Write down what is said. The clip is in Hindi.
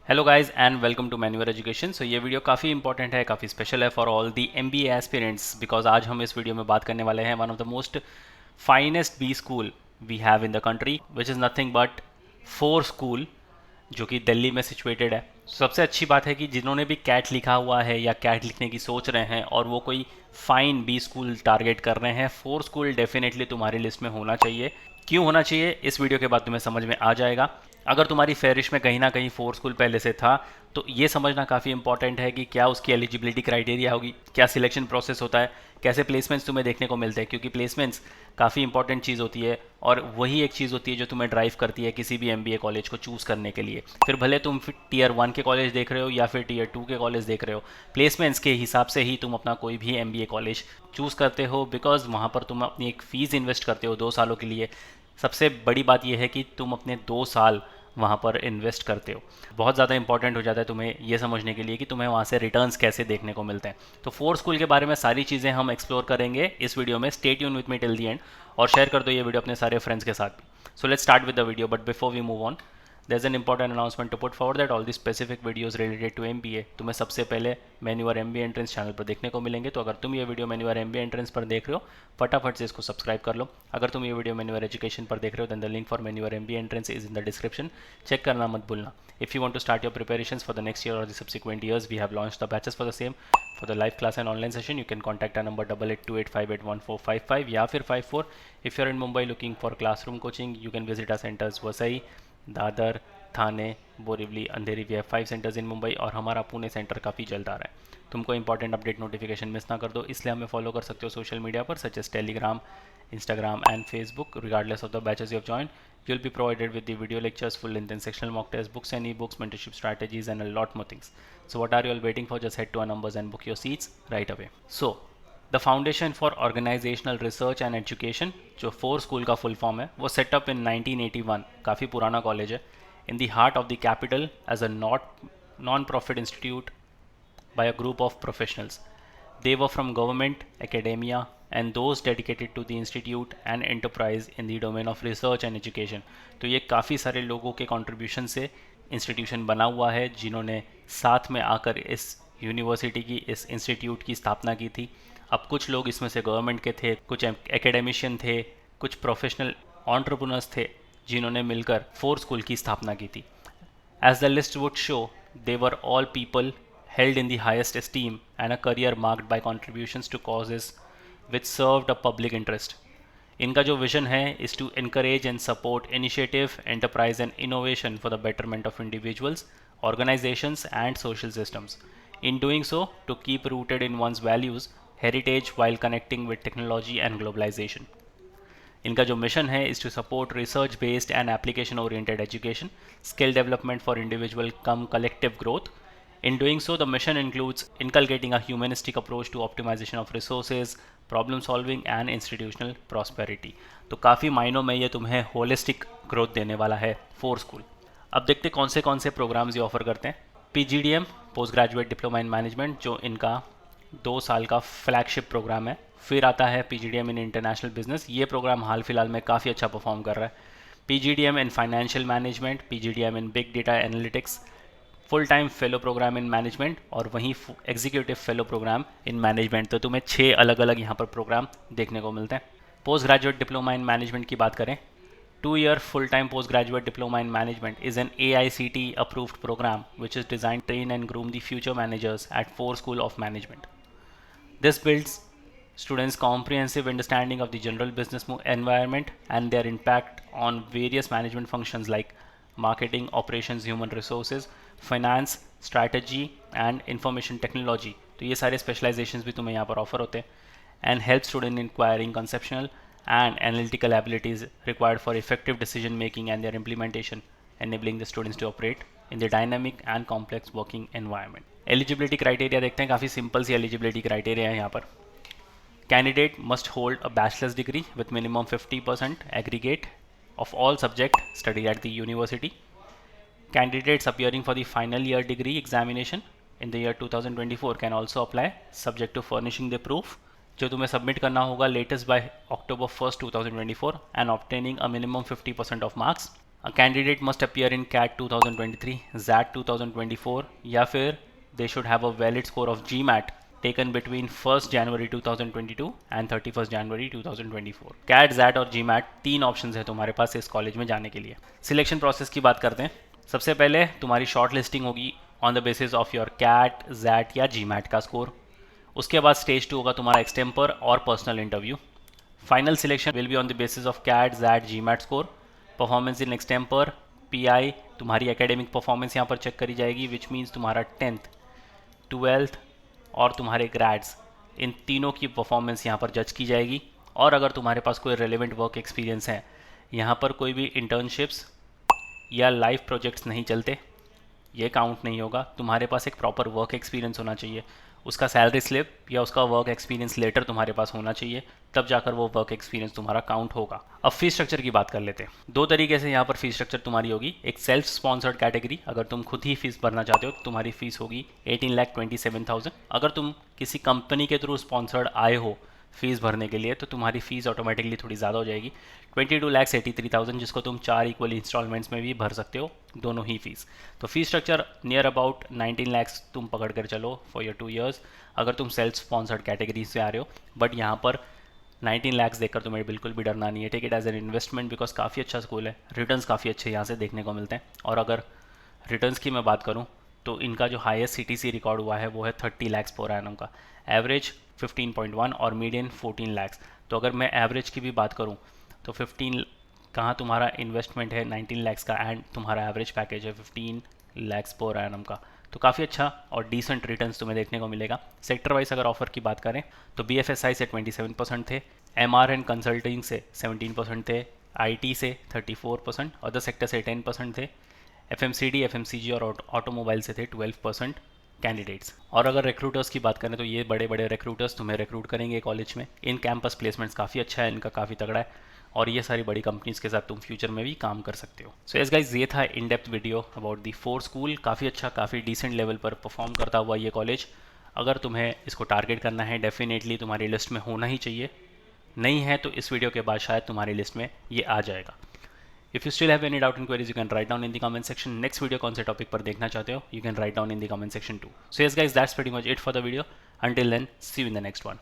Hello guys and welcome to Manuar education. So ये वीडियो काफ़ी इंपॉर्टेंट है, काफ़ी स्पेशल है for all the MBA aspirants because आज हम इस वीडियो में बात करने वाले हैं one of the most finest B school we have in the country which is nothing but FORE school जो कि दिल्ली में सिचुएटेड है। सबसे अच्छी बात है कि जिन्होंने भी कैट लिखा हुआ है या कैट लिखने की सोच रहे हैं और वो कोई फाइन बी स्कूल टारगेट कर रहे हैं, फोर स्कूल डेफिनेटली तुम्हारी लिस्ट में होना चाहिए। क्यों होना चाहिए इस वीडियो के बाद तुम्हें समझ में आ जाएगा। अगर तुम्हारी फेरिश में कहीं ना कहीं फोर स्कूल पहले से था तो ये समझना काफ़ी इंपॉर्टेंट है कि क्या उसकी एलिजिबिलिटी क्राइटेरिया होगी, क्या सिलेक्शन प्रोसेस होता है, कैसे प्लेसमेंट्स तुम्हें देखने को मिलते हैं, क्योंकि प्लेसमेंट्स काफ़ी इंपॉर्टेंट चीज़ होती है और वही एक चीज़ होती है जो तुम्हें ड्राइव करती है किसी भी एमबीए कॉलेज को चूज़ करने के लिए। फिर भले तुम फिर टीयर 1 के कॉलेज देख रहे हो या फिर टीयर 2 के कॉलेज देख रहे हो, प्लेसमेंट्स के हिसाब से ही तुम अपना कोई भी एमबीए कॉलेज चूज़ करते हो बिकॉज वहाँ पर तुम अपनी एक फ़ीस इन्वेस्ट करते हो 2 सालों के लिए। सबसे बड़ी बात यह है कि तुम अपने 2 साल वहाँ पर इन्वेस्ट करते हो। बहुत ज़्यादा इंपॉर्टेंट हो जाता है तुम्हें ये समझने के लिए कि तुम्हें वहाँ से रिटर्न्स कैसे देखने को मिलते हैं। तो फोर स्कूल के बारे में सारी चीज़ें हम एक्सप्लोर करेंगे इस वीडियो में। Stay tune with me till the and और शेयर कर दो ये वीडियो अपने सारे फ्रेंड्स के साथ भी। So let's start with the video, but before we move on there's an important announcement to put forward that all the specific videos related to MBA तुम्हें सबसे पहले मेन्यूअर MBA एंट्रेंस चैनल पर देखने को मिलेंगे। तो अगर तुम ये वीडियो मेन्यूअर MBA एंट्रेंस पर देख रहे हो, फटाफट से इसको सब्सक्राइब कर लो। अगर तुम ये वीडियो मेन्यूअर एजुकेशन पर देख रहे हो, then the link for Manuar MBA entrance is in the description, check करना मत भूलना। If you want to start your preparations for the next year or the subsequent years, we have launched the batches for the same. For the live class and online session, you can contact our number 8828581455 या फिर 54. If you are in Mumbai looking for classroom coaching, you can visit our centers Vasai, Dadar, Thane, Borivali, Andheri. We have 5 centres in Mumbai और हमारा पुणे सेंटर काफ़ी जल्द आ रहा है। तुमको इंपॉर्टेंट अपडेट नोटिफिकेशन मिस ना कर दो, इसलिए हमें फॉलो कर सकते हो सोशल मीडिया पर such as Telegram, Instagram and Facebook. Regardless of the batches you have join, you'll be provided with the video lectures, full length and sectional mock tests, books and e-books, mentorship strategies and a lot more things. So what are you all waiting for? Just head to our numbers and book your seats right away. So the foundation for organisational research and education, जो फोर स्कूल का फुल फॉर्म है, वो सेटअप इन 1981, काफ़ी पुराना कॉलेज है, in the heart of the capital as a non profit institute by a group of professionals. They were from government, academia, and those dedicated to the institute and enterprise in the domain of research and education. तो ये काफ़ी सारे लोगों के कंट्रीब्यूशन से इंस्टीट्यूशन बना हुआ है जिन्होंने साथ में आकर इस यूनिवर्सिटी की, इस इंस्टीट्यूट की स्थापना की थी। अब कुछ लोग इसमें से गवर्नमेंट के थे, कुछ एकेडमिशियन थे, कुछ प्रोफेशनल एंटरप्रेन्योर्स थे जिन्होंने मिलकर फोर स्कूल की स्थापना की थी। As the list would show, they were all people held in the highest esteem and a career marked by contributions to causes which served a public interest. इनका जो विजन है is to encourage and support initiative, enterprise and innovation for the betterment of individuals, organizations and social systems. In doing so, to keep rooted in one's values, heritage while connecting with technology and globalization. इनका जो मिशन है is to support research based and application oriented education, skill development for individual cum collective growth. In doing so, the mission includes inculcating a humanistic approach to optimization of resources, problem solving and institutional prosperity. तो काफ़ी मायनों में ये तुम्हें होलिस्टिक ग्रोथ देने वाला है फोर स्कूल। अब देखते कौन से प्रोग्राम्स ये ऑफर करते हैं। PGDM, post graduate diploma in management, जो इनका 2 साल का फ्लैगशिप प्रोग्राम है। फिर आता है PGDM इन इंटरनेशनल बिजनेस, ये प्रोग्राम हाल फिलहाल में काफ़ी अच्छा परफॉर्म कर रहा है। PGDM in financial management, PGDM in big data analytics, full time fellow programme in management और वहीं executive fellow programme in management. तो तुम्हें 6 अलग अलग यहाँ पर प्रोग्राम देखने को मिलते हैं। Post graduate diploma in management की बात करें, 2 year full time post graduate diploma in management is an AICTE approved program which is designed to train and groom the future managers at 4 School of Management. This builds students' comprehensive understanding of the general business environment and their impact on various management functions like marketing, operations, human resources, finance, strategy and information technology. तो ये सारे specializations भी तुम्हें यहाँ पर offer होते हैं and help student in acquiring conceptual and analytical abilities required for effective decision making and their implementation, enabling the students to operate in the dynamic and complex working environment. Eligibility criteria देखते हैं, काफ़ी सिंपल सी eligibility criteria है यहाँ पर। Candidate must hold a bachelor's degree with minimum 50% aggregate of all subjects studied at the university. Candidates appearing for the final year degree examination in the year 2024 can also apply subject to furnishing the proof जो तुम्हें सबमिट करना होगा latest by October 1st 2024 and obtaining a minimum 50% of marks. A candidate must appear in CAT 2023, XAT 2024, या फिर they should have a valid score of GMAT taken between 1st January 2022 and 31st January 2024. CAT, XAT और जीमैट तीन ऑप्शंस है तुम्हारे पास इस कॉलेज में जाने के लिए। सिलेक्शन प्रोसेस की बात करते हैं। सबसे पहले तुम्हारी शॉर्ट लिस्टिंग होगी on the basis of your CAT, XAT या जीमैट का स्कोर। उसके बाद स्टेज 2 होगा तुम्हारा एक्सटेम्पर और personal interview. Final selection will be on the basis of CAT, XAT, GMAT score, performance in extempore, PI, तुम्हारी एकेडमिक परफॉर्मेंस यहाँ पर चेक करी जाएगी, विच मीन्स तुम्हारा 10th, 12th और तुम्हारे ग्रेड्स, इन तीनों की परफॉर्मेंस यहाँ पर जज की जाएगी। और अगर तुम्हारे पास कोई रेलेवेंट वर्क एक्सपीरियंस है, यहाँ पर कोई भी इंटर्नशिप्स या लाइव प्रोजेक्ट्स नहीं चलते, ये काउंट नहीं होगा। तुम्हारे पास एक प्रॉपर वर्क एक्सपीरियंस होना चाहिए, उसका सैलरी स्लिप या उसका वर्क एक्सपीरियंस लेटर तुम्हारे पास होना चाहिए, तब जाकर वो वर्क एक्सपीरियंस तुम्हारा काउंट होगा। अब फीस स्ट्रक्चर की बात कर लेते हैं। दो तरीके से यहाँ पर फीस स्ट्रक्चर तुम्हारी होगी। एक सेल्फ स्पॉन्सर्ड कैटेगरी, अगर तुम खुद ही फीस भरना चाहते हो तो तुम्हारी फीस होगी 18,27,000। अगर तुम किसी कंपनी के थ्रू स्पॉन्सर्ड आए हो फीस भरने के लिए तो तुम्हारी फीस ऑटोमेटिकली थोड़ी ज़्यादा हो जाएगी, 22,83,000, जिसको तुम 4 इक्वल इंस्टॉलमेंट्स में भी भर सकते हो, दोनों ही फीस। तो fees structure near about 19 lakh तुम पकड़ कर चलो फॉर योर 2 ईयर्स, अगर तुम सेल्फ स्पॉन्सर्ड कैटेगरी से आ रहे हो। बट यहाँ पर 19 लाख देखकर तुम्हें बिल्कुल भी डरना नहीं है। Take it as an investment, because काफ़ी अच्छा स्कूल है, रिटर्न्स काफ़ी अच्छे यहाँ से देखने को मिलते हैं। और अगर रिटर्न्स की मैं बात करूँ तो इनका जो हाईएस्ट सीटीसी रिकॉर्ड हुआ है वो है 30 लाख पर एनम का, एवरेज 15.1 और मीडियन 14 लाख। तो अगर मैं एवरेज की भी बात करूँ तो 15 कहाँ तुम्हारा इन्वेस्टमेंट है 19 लाख का एंड तुम्हारा एवरेज पैकेज है 15 लाख पर एनम का, तो काफ़ी अच्छा और डिसेंट रिटर्न्स तुम्हें देखने को मिलेगा। सेक्टर वाइज अगर ऑफर की बात करें तो BFSI से 27% थे, MR एंड कंसल्टिंग से 17% थे, IT से 34%, अदर सेक्टर से 10% थे, FMCD, FMCG और ऑटोमोबाइल से थे 12% कैंडिडेट्स। और अगर रिक्रूटर्स की बात करें तो ये बड़े बड़े रिक्रूटर्स तुम्हें रिक्रूट करेंगे कॉलेज में। इन कैंपस प्लेसमेंट्स काफ़ी अच्छा है इनका, काफ़ी तगड़ा है, और ये सारी बड़ी कंपनीज के साथ तुम फ्यूचर में भी काम कर सकते हो। सो यस गाइज, ये था in depth video about the 4 school. काफ़ी अच्छा, काफ़ी डिसेंट लेवल पर परफॉर्म करता हुआ ये कॉलेज। अगर तुम्हें इसको टारगेट करना है, डेफिनेटली तुम्हारी लिस्ट में होना ही चाहिए। नहीं है तो इस वीडियो के बाद शायद तुम्हारी लिस्ट में ये आ जाएगा। If you still have any doubt in queries you can write down in the comment section. Next video कौन से टॉपिक पर देखना चाहते हो you can write down in the comment section too. So yes guys, that's pretty much it for the video. Until then, see you in the next one.